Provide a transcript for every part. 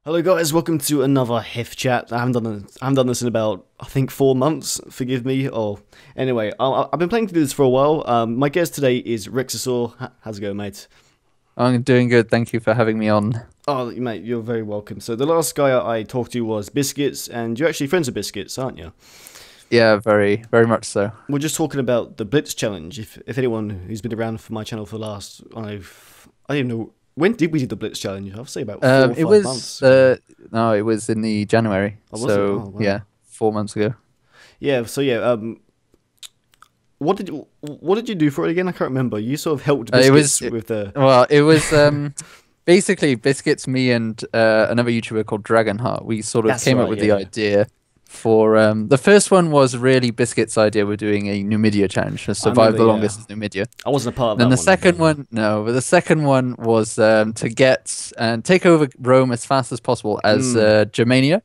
Hello guys, welcome to another Heph Chat. I haven't done this in about, I think, 4 months. Forgive me. Oh, anyway, I've been playing through this for a while. My guest today is Rexasaur. How's it going, mate? I'm doing good. Thank you for having me on. Oh, mate, you're very welcome. So the last guy I talked to was Biscuits, and you're actually friends with Biscuits, aren't you? Yeah, very, very much so. We're just talking about the Blitz challenge. If anyone who's been around for my channel for the last, I don't know. When did we do the Blitz challenge? I'll say about 4 or 5 months. No, it was in the January. Oh, was it? So Oh, wow. yeah, 4 months ago. Yeah. So yeah. What did you do for it again? I can't remember. You sort of helped Biscuits with the. Well, it was basically Biscuits, me, and another YouTuber called Dragonheart. We sort of came up with the idea for the first one was really Biscuits' idea. We're doing a Numidia challenge to survive the longest in Numidia. I wasn't a part of that. Then the second one, no, but the second one was to get and take over Rome as fast as possible as Germania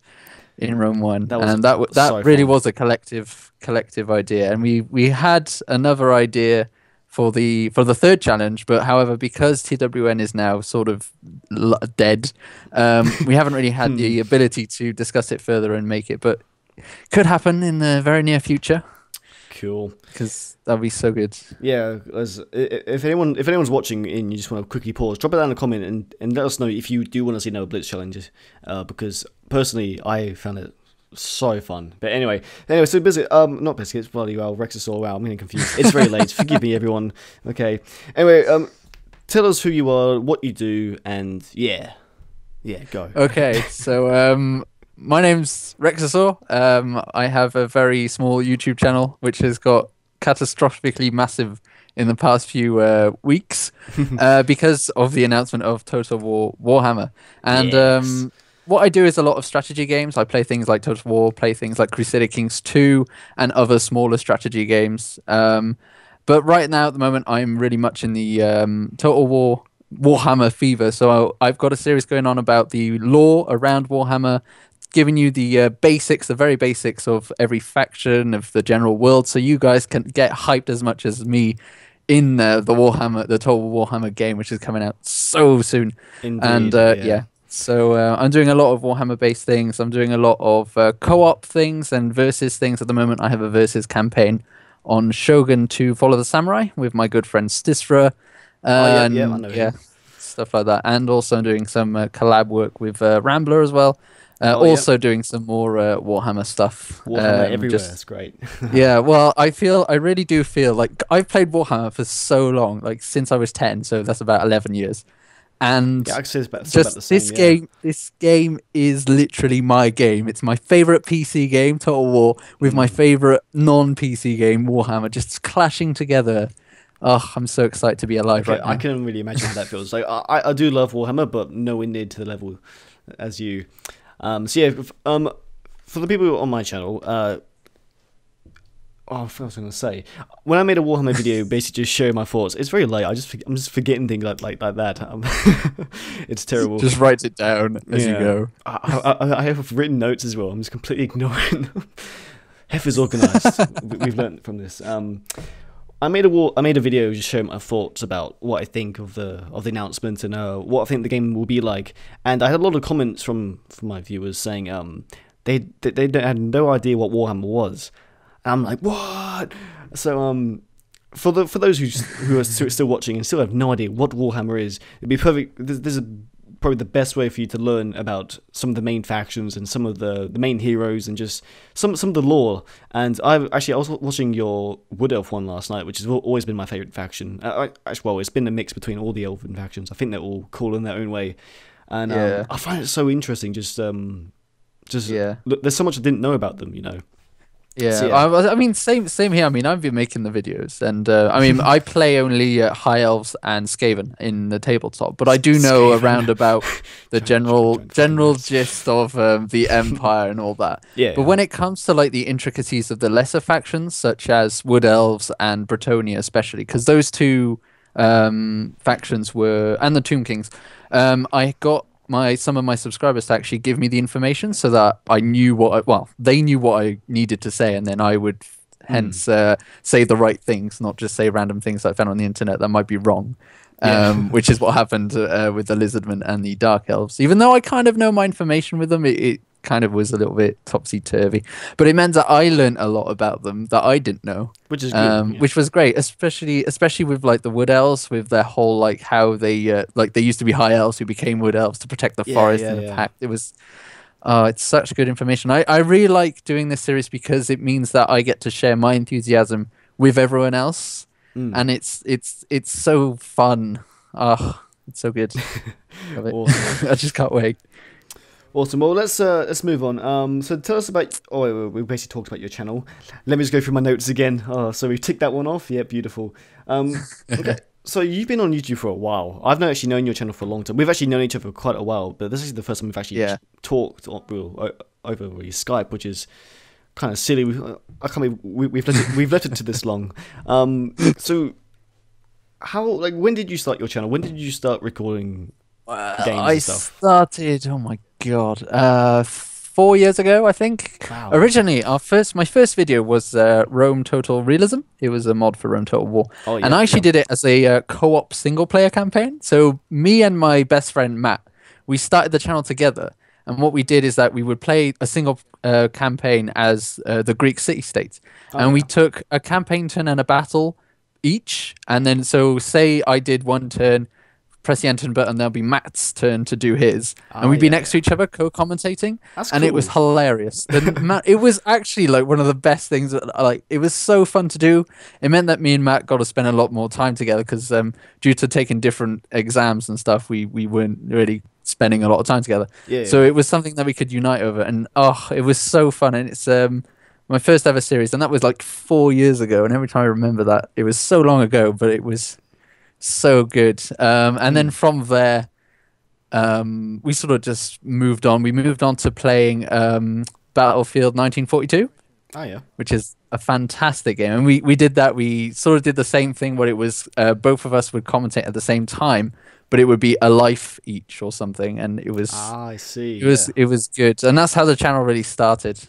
in Rome 1, that really was a collective idea. And we had another idea for the third challenge, but however, because TWN is now sort of dead, we haven't really had the ability to discuss it further and make it, but could happen in the very near future. Cool, because that'd be so good. Yeah, if anyone's watching and you just want to quickly pause, drop it down in a comment and let us know if you do want to see another Blitz challenges. Because personally, I found it so fun. But anyway, so not Biscuits, bloody well, Rexasaur. Wow, I'm getting confused. It's very late. Forgive me, everyone. Okay. Anyway, tell us who you are, what you do, and yeah, go. Okay, so my name's Rexasaur. I have a very small YouTube channel which has got catastrophically massive in the past few weeks because of the announcement of Total War Warhammer. And what I do is a lot of strategy games. I play things like Total War, play things like Crusader Kings 2 and other smaller strategy games. But right now at the moment I'm really much in the Total War Warhammer fever. So I've got a series going on about the lore around Warhammer, giving you the basics, the very basics of every faction of the general world, so you guys can get hyped as much as me in the Total Warhammer game, which is coming out so soon. Indeed, and yeah. So I'm doing a lot of Warhammer-based things. I'm doing a lot of co-op things and versus things at the moment. I have a versus campaign on Shogun to Follow the Samurai with my good friend Stisra. I know him. Stuff like that. And also I'm doing some collab work with Rambler as well. Also doing some more Warhammer stuff. Warhammer everywhere, that's great. Yeah, well, I really do feel like I've played Warhammer for so long, like since I was 10, so that's about 11 years. And this game is literally my game. It's my favorite PC game, Total War, with my favorite non-PC game, Warhammer, just clashing together. Oh, I'm so excited to be alive right now. I can really imagine how that feels. Like I do love Warhammer, but nowhere near to the level as you. So yeah, for the people on my channel, what was I going to say? When I made a Warhammer video, basically just showing my thoughts, it's very late. I'm just forgetting things like that. It's terrible. Just write it down as you go. I have written notes as well. I'm just completely ignoring them. Heph is organised. We've learned from this. I made a video just showing my thoughts about what I think of the announcement and what I think the game will be like. And I had a lot of comments from my viewers saying they had no idea what Warhammer was. And I'm like, what? So for those who are still watching and still have no idea what Warhammer is, it'd be perfect. This is probably the best way for you to learn about some of the main factions and some of the main heroes and just some of the lore. And I was watching your Wood Elf one last night, which has always been my favorite faction. It's been a mix between all the Elven factions. I think they're all cool in their own way, and I find it so interesting. There's so much I didn't know about them, you know. Yeah, so, I mean, same here. I mean, I've been making the videos, and I mean, I play only High Elves and Skaven in the tabletop, but I do know around about the general gist of the Empire and all that. Yeah. But when it comes to like the intricacies of the lesser factions, such as Wood Elves and Bretonnia, especially, because those two factions were, and the Tomb Kings, I got some of my subscribers to actually give me the information so that I knew they knew what I needed to say, and then I would hence say the right things, not just say random things that I found on the internet that might be wrong. which is what happened with the Lizardmen and the Dark Elves. Even though I kind of know my information with them, it kind of was a little bit topsy-turvy. But it meant that I learned a lot about them that I didn't know. Which is good. Which was great, especially with like the Wood Elves, with their whole like how they like they used to be High Elves who became Wood Elves to protect the forest and the pack. It was it's such good information. I really like doing this series because it means that I get to share my enthusiasm with everyone else. And it's so fun. Oh, it's so good. Love it. Awesome. I just can't wait. Awesome. Well, let's move on. So tell us about. Oh, we basically talked about your channel. Let me just go through my notes again. Oh, so we ticked that one off. Yeah, beautiful. Okay. So you've been on YouTube for a while. I've not actually known your channel for a long time. We've actually known each other for quite a while, but this is the first time we've actually talked over Skype, which is kind of silly. I can't believe we've left it to this long. So when did you start your channel? When did you start recording games and stuff? I started, oh my god, 4 years ago, I think. Wow. Originally, my first video was Rome Total Realism. It was a mod for Rome Total War. Oh, yeah, and I actually did it as a co-op single-player campaign. So me and my best friend, Matt, we started the channel together. And what we did is that we would play a single campaign as the Greek city-states. And we took a campaign turn and a battle each. And then, so say I did one turn, press the enter button, there'll be Matt's turn to do his. And we'd be next to each other, co-commentating. That's and cool. it was hilarious. It was actually like one of the best things. That, it was so fun to do. It meant that me and Matt got to spend a lot more time together because due to taking different exams and stuff, we weren't really spending a lot of time together. So it was something that we could unite over. And it was so fun. And it's my first ever series. And that was like 4 years ago. And every time I remember that, it was so long ago, but it was so good. And then from there, we sort of just moved on. We moved on to playing Battlefield 1942. Oh yeah, which is a fantastic game. And we did that. We sort of did the same thing where it was both of us would commentate at the same time, but it would be a life each or something. And it was I see. It was good. And that's how the channel really started.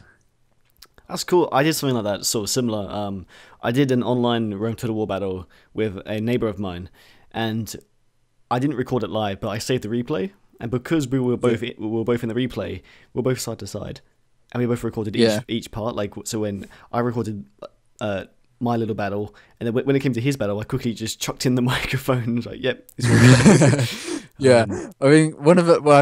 That's cool. I did something like that, sort of similar. I did an online Rome Total War battle with a neighbor of mine, and I didn't record it live, but I saved the replay. And because we were both in the replay, we were both side to side, and we both recorded each part. Like, so when I recorded my little battle, and then when it came to his battle, I quickly just chucked in the microphone. And was like, "Yep, it's all good." Yeah, I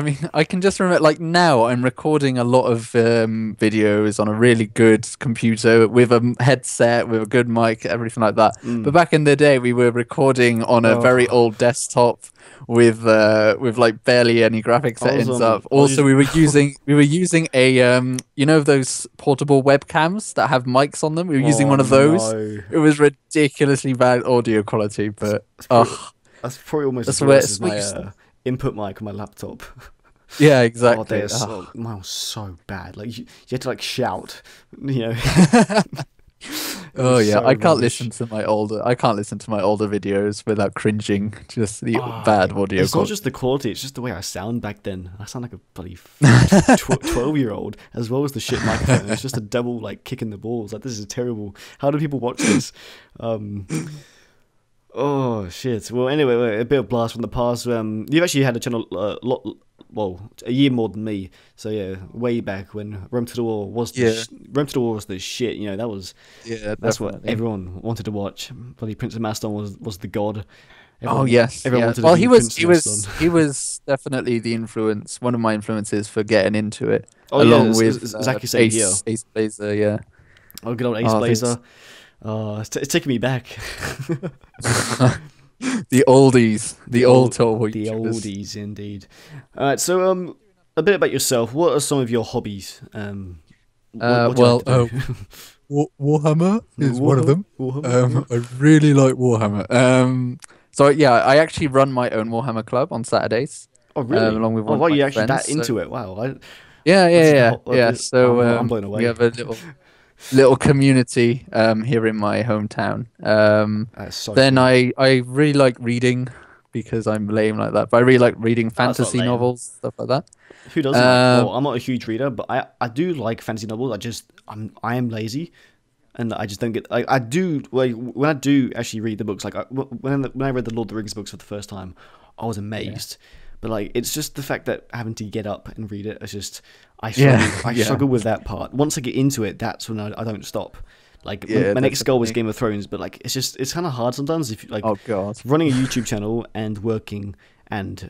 mean, I can just remember, like, now I'm recording a lot of videos on a really good computer with a headset, with a good mic, everything like that. But back in the day, we were recording on a very old desktop with like barely any graphic settings up. Also, we were using a those portable webcams that have mics on them. We were using one of those. No. It was ridiculously bad audio quality, but that's probably almost as worse as my input mic on my laptop. Yeah, exactly. Mine was so bad. Like you had to like shout, Oh yeah, I can't listen to my older videos without cringing. Just the bad audio. It's not just the quality; it's just the way I sound back then. I sound like a bloody 12-year-old, as well as the shit microphone. It's just a double like kick in the balls. Like, this is terrible. How do people watch this? Oh shit! Well, anyway, a bit of blast from the past. You've actually had a channel a year more than me. So yeah, way back when Rome to the War was Rome to the War was the shit. That's what everyone wanted to watch. Bloody Prince of Macedon was the god. Everyone wanted to be he was definitely the influence. One of my influences for getting into it. Along with Ace Blazer. Yeah. Oh, good old Ace Blazer. It's taking me back. The oldies, the old Total The oldies, indeed. All right, so a bit about yourself. What are some of your hobbies? Warhammer is one of them. I really like Warhammer. So yeah, I actually run my own Warhammer club on Saturdays. Oh really? Along with one of my you're actually friends, that into it? Wow. Yeah. So I'm blown away. We have a little community here in my hometown. Then cool. I really like reading because I'm lame like that. But I really like reading fantasy novels, stuff like that. Who doesn't? I'm not a huge reader, but I do like fantasy novels. I am lazy. and I just don't get. I do like when I do actually read the books. Like when I read the Lord of the Rings books for the first time, I was amazed. But like it's just the fact that having to get up and read it. It's just I struggle with that part. Once I get into it, that's when I don't stop. Like my next goal was Game of Thrones, but like it's kind of hard sometimes if like running a YouTube channel and working and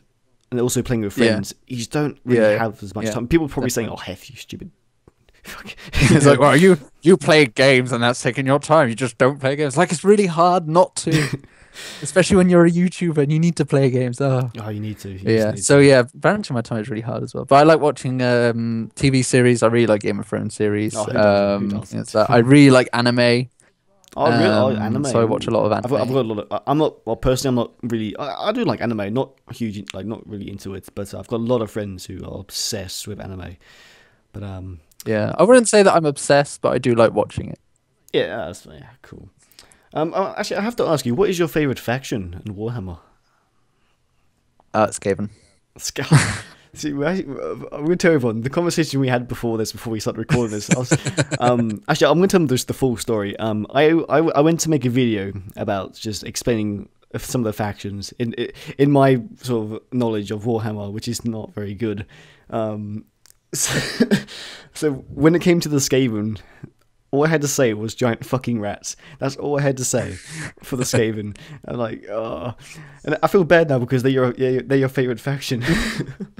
also playing with friends. You just don't really have as much time. People are probably saying, "Oh, Heph, you stupid." It's like, well, you play games and that's taking your time. You just don't play games. Like it's really hard not to, especially when you're a YouTuber and you need to play games. Oh, you need to. Balancing my time is really hard as well. But I like watching TV series. I really like Game of Thrones series. Who doesn't? I really like anime. Anime. So I watch a lot of anime. I've got a lot of. I'm not. Well, personally, I'm not really. I do like anime. Not huge. Like not really into it. But I've got a lot of friends who are obsessed with anime. But yeah, I wouldn't say that I'm obsessed, but I do like watching it. Yeah, cool. Actually, I have to ask you, what is your favorite faction in Warhammer? Skaven. See, I'm going to tell everyone the conversation we had before we started recording this. Actually, I'm going to tell them just the full story. I went to make a video about just explaining some of the factions in my sort of knowledge of Warhammer, which is not very good. So when it came to the Skaven, all I had to say was giant fucking rats. That's all I had to say for the Skaven. I'm like, oh. And I feel bad now because they're your favorite faction.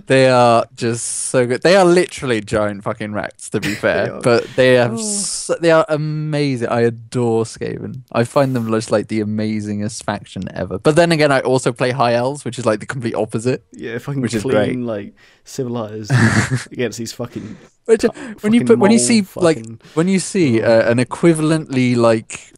They are just so good. They are literally giant fucking rats, to be fair. But they are amazing. I adore Skaven. I find them just like the amazingest faction ever. But then again, I also play High Elves, which is like the complete opposite. Yeah, fucking which clean, is great. Like civilized against these fucking. When you see an equivalently like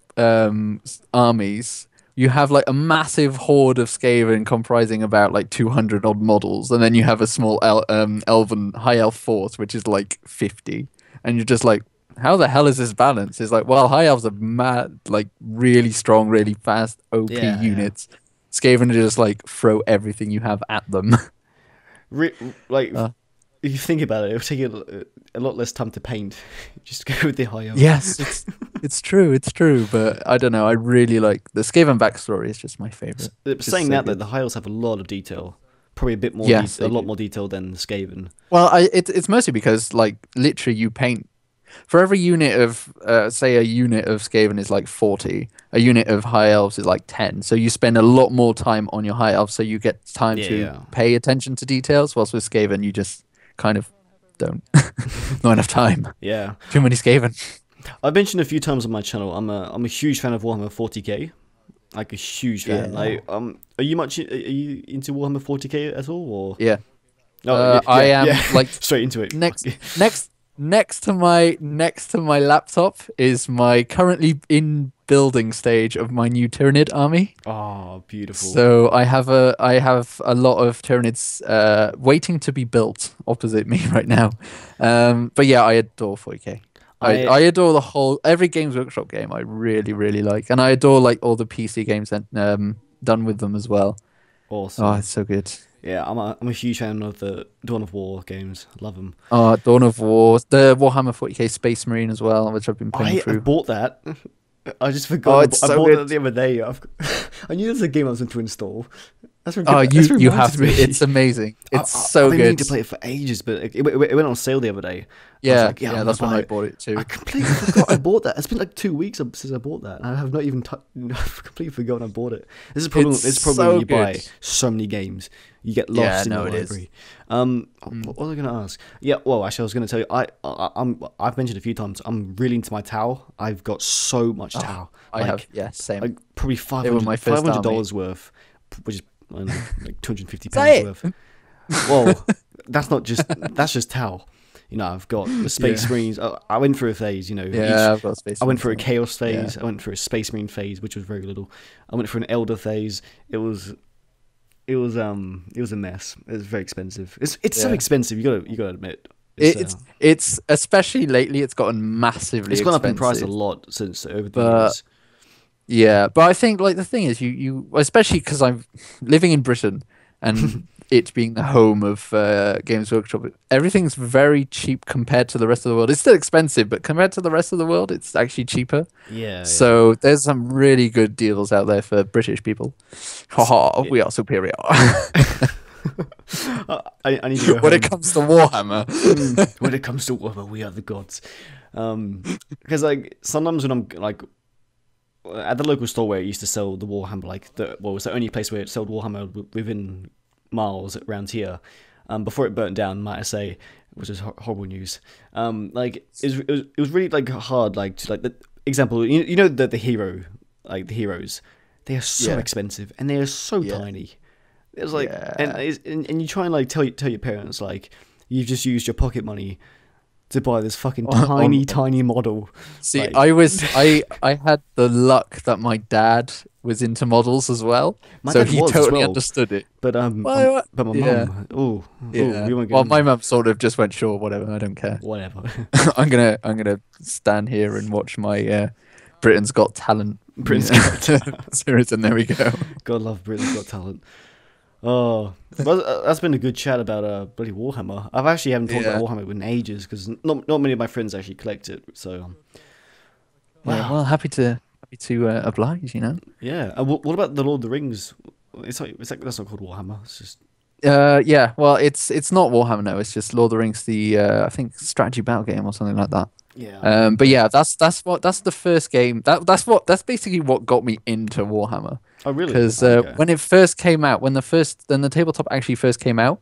armies, you have like a massive horde of Skaven comprising about like 200 odd models, and then you have a small elven high elf force which is like 50, and you're just like, how the hell is this balance? It's like, well, high elves are mad, like really strong, really fast OP units. Skaven are just like throw everything you have at them. If you think about it, it'll take you a lot less time to paint. Just go with the high elf. Yes, it's true, but I don't know. I really like the Skaven backstory. Is just my favorite. Saying that, though, the high elves have a lot of detail. Probably a bit more, a lot more detail than the Skaven. Well, it's mostly because like literally you paint for every unit of say a unit of Skaven is like 40. A unit of high elves is like 10. So you spend a lot more time on your high elves, so you get time to pay attention to details. Whilst with Skaven, you just kind of don't. Not enough time. Yeah. Too many Skaven. I've mentioned a few times on my channel, I'm a huge fan of Warhammer 40k. Like a huge fan. Like are you into Warhammer 40k at all, or? Yeah. I am like straight into it. Next to my laptop is my currently in building stage of my new Tyranid army. Oh, beautiful. So I have a lot of Tyranids waiting to be built opposite me right now. But yeah, I adore 40k. I adore the whole every Games Workshop game. I really, really like, and I adore like all the PC games that done with them as well. Awesome. Oh, it's so good. Yeah, I'm a huge fan of the Dawn of War games. Love them. Oh, Dawn of War, the Warhammer 40k Space Marine as well, which I've been playing through. I bought that. I just forgot. I bought it the other day. I knew there was a game I was going to install. You have to. It's amazing. It's so good. I've been meaning to play it for ages, but it went on sale the other day. Yeah, that's when I bought it too. I completely forgot I bought that. It's been like 2 weeks since I bought that, and I have not even I've completely forgotten I bought it. This is a problem when you buy so many games. You get lost in the library. What was I going to ask? Yeah, well, actually, I was going to tell you. I've mentioned a few times. I'm really into my Tau. I've got so much Tau. Same. Like probably $500 worth, which is I don't know, like £250 worth. Well, that's just Tau. You know, I've got the Space Marines. I went through a phase. You know, I've got Space. I went through a Chaos phase. I went through a Space Marine phase, which was very little. I went through an Elder phase. It was a mess. It was very expensive. It's so expensive. You gotta admit. It's especially lately. It's gotten massively. It's gone up in price a lot since over the years. Yeah, but I think like the thing is you especially because I'm living in Britain and it being the home of Games Workshop, everything's very cheap compared to the rest of the world. It's still expensive, but compared to the rest of the world, it's actually cheaper. Yeah. So there's some really good deals out there for British people. Haha, we are superior. I need to go When home. it comes to Warhammer. When it comes to Warhammer, we are the gods. Because like sometimes when I'm like at the local store where it used to sell the Warhammer, like it was the only place where it sold Warhammer within miles around here. Before it burnt down, might I say, which is horrible news. Like it was really like hard, like to like the example. You know the heroes, they are so expensive and they are so tiny. It's like and you try and like tell your parents like you've just used your pocket money to buy this fucking tiny model. See, like, I had the luck that my dad was into models as well, so he totally understood it. But my mum, we won't well, my mum sort of just went, sure, whatever, I don't care. Whatever. I'm gonna stand here and watch my Britain's Got Talent series, and there we go. God love Britain's Got Talent. Oh, well, that's been a good chat about bloody Warhammer. I've actually haven't talked about Warhammer in ages because not many of my friends actually collect it. So, wow. Well, happy to oblige, you know. Yeah. What about the Lord of the Rings? It's like that's not called Warhammer. It's just. Yeah. Well, it's not Warhammer. No, it's just Lord of the Rings, the I think strategy battle game or something like that. Yeah. But yeah, that's the first game. That's basically what got me into Warhammer. Oh really? Because when it first came out, when the tabletop actually first came out,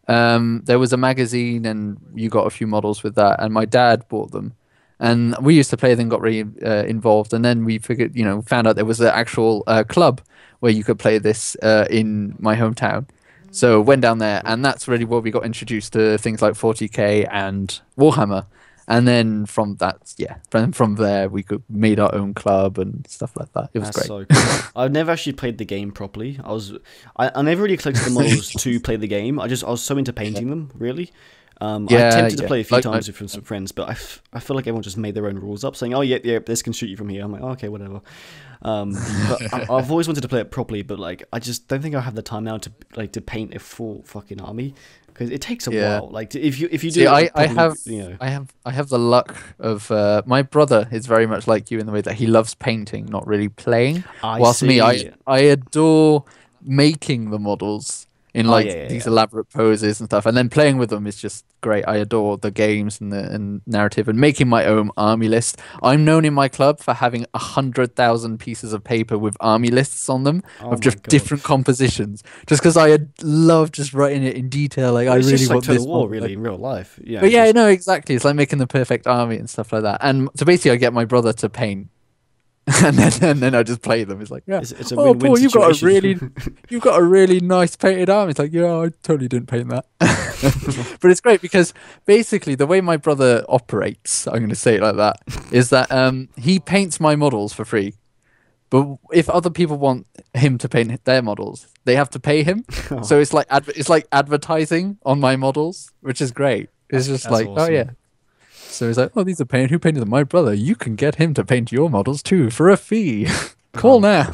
there was a magazine and you got a few models with that, and my dad bought them, and we used to play. Then got really involved, and then we figured, found out there was an actual club where you could play this in my hometown. So went down there, and that's really where we got introduced to things like 40k and Warhammer. And then from that, from there we made our own club and stuff like that. It was great. So cool. I've never actually played the game properly. I never really collected the models to play the game. I was so into painting them, really. I attempted to play a few times with some friends, but I feel like everyone just made their own rules up, saying, "Oh yeah, this can shoot you from here." I'm like, oh, okay, whatever. But I've always wanted to play it properly, but like I just don't think I have the time now to paint a full fucking army. Because it takes a while. Like if you do, see, I have the luck of my brother is very much like you in the way that he loves painting, not really playing. Whilst me, I adore making the models in these elaborate poses and stuff, and then playing with them is just great. I adore the games and the narrative and making my own army list. I'm known in my club for having 100,000 pieces of paper with army lists on them of just different compositions, just because I love just writing it in detail. Like, I really just want like this war, really, in real life. Yeah, but no, exactly. It's like making the perfect army and stuff like that. And so basically, I get my brother to paint. And then I just play them. It's like, it's a win-win Paul, you've situation. you've got a really nice painted arm. It's like, yeah, I totally didn't paint that. But it's great because basically the way my brother operates, I'm going to say it like that, is that he paints my models for free. But if other people want him to paint their models, they have to pay him. Oh. So it's like advertising on my models, which is great. It's just like, awesome. Oh yeah. So he's like, oh, these are painted. Who painted them? My brother. You can get him to paint your models too for a fee. Call now.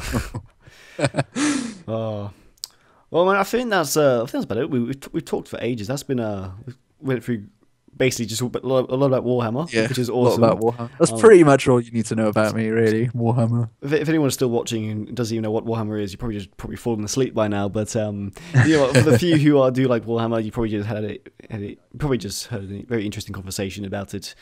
Oh, well, man, I think that's about it. We've talked for ages. That's been we went through basically just a lot about Warhammer, which is awesome. A lot about Warhammer. That's pretty much all you need to know about me, really. Warhammer. If anyone's still watching and doesn't even know what Warhammer is, you probably fallen asleep by now. But for the few who do like Warhammer, you probably just heard a very interesting conversation about it.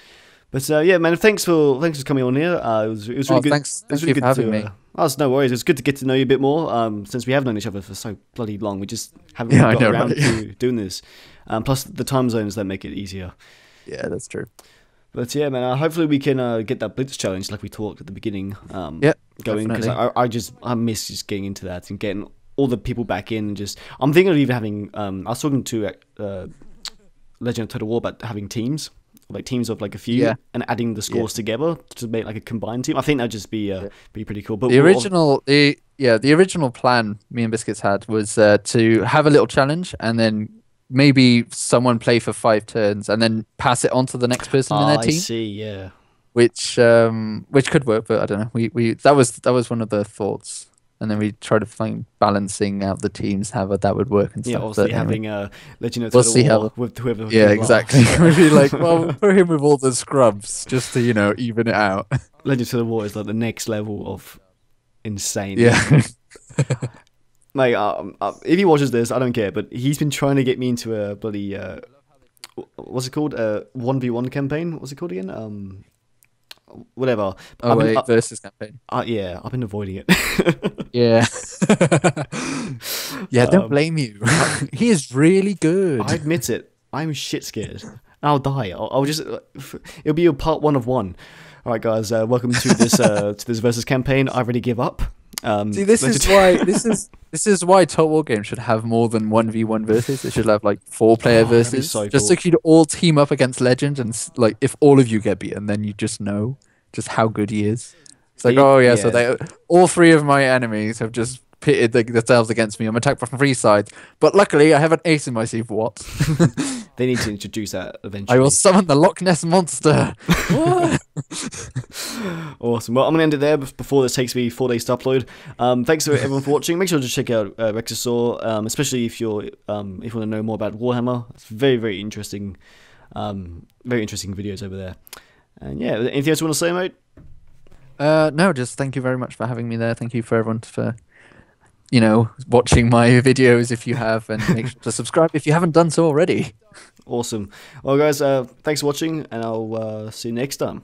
But yeah, man, thanks for coming on here. It was really good. Thanks for having me. Oh, no worries. It's good to get to know you a bit more. Since we have known each other for so bloody long, we just haven't got around to doing this. Plus, the time zones that make it easier. Yeah, that's true. But yeah, man, hopefully we can get that Blitz challenge like we talked at the beginning going. Because I miss just getting into that and getting all the people back in. And I'm thinking of even having. I was talking to Legend of Total War about having teams. Like teams of like a few and adding the scores together to make like a combined team. I think that'd just be pretty cool. But the original plan me and Biscuits had was to have a little challenge and then maybe someone play for 5 turns and then pass it on to the next person in their team. I see, yeah. Which could work, but I don't know. We that was one of the thoughts. and then we try to find balancing out the teams, how that would work and Yeah, stuff. obviously But anyway, having Legend of we'll Total see War how. with whoever. Yeah, came exactly. last. We'd be like, well, we'll put him with all the scrubs just to even it out. Legend of Total War is like the next level of insane. Yeah. Like, if he watches this, I don't care. But he's been trying to get me into a bloody what's it called? 1v1 campaign. What's it called again? Whatever. Oh wait, versus campaign. Yeah, I've been avoiding it. Yeah. Yeah, don't blame you. He is really good. I admit it. I'm shit scared. I'll die. I'll just. It'll be a part 1 of 1. All right, guys. Welcome to this versus campaign. I already give up. See, this is why Total War games should have more than 1v1 versus. They should have like 4-player versus, so just cool. so you'd all team up against Legend, and like if all of you get beaten, then you just know just how good he is. It's like, oh yeah, so all 3 of my enemies have just pitted themselves against me. I'm attacked from 3 sides, but luckily I have an ace in my sleeve. What? They need to introduce that eventually. I will summon the Loch Ness monster. Awesome. Well, I'm gonna end it there before this takes me 4 days to upload. Thanks to everyone for watching. Make sure to check out Rexasaur, especially if you want to know more about Warhammer. It's very interesting, videos over there. And yeah, anything else you want to say, mate? No, just thank you very much for having me there. Thank you for everyone for watching my videos if you have, and make sure to subscribe if you haven't done so already. Awesome. Well, guys, thanks for watching, and I'll see you next time.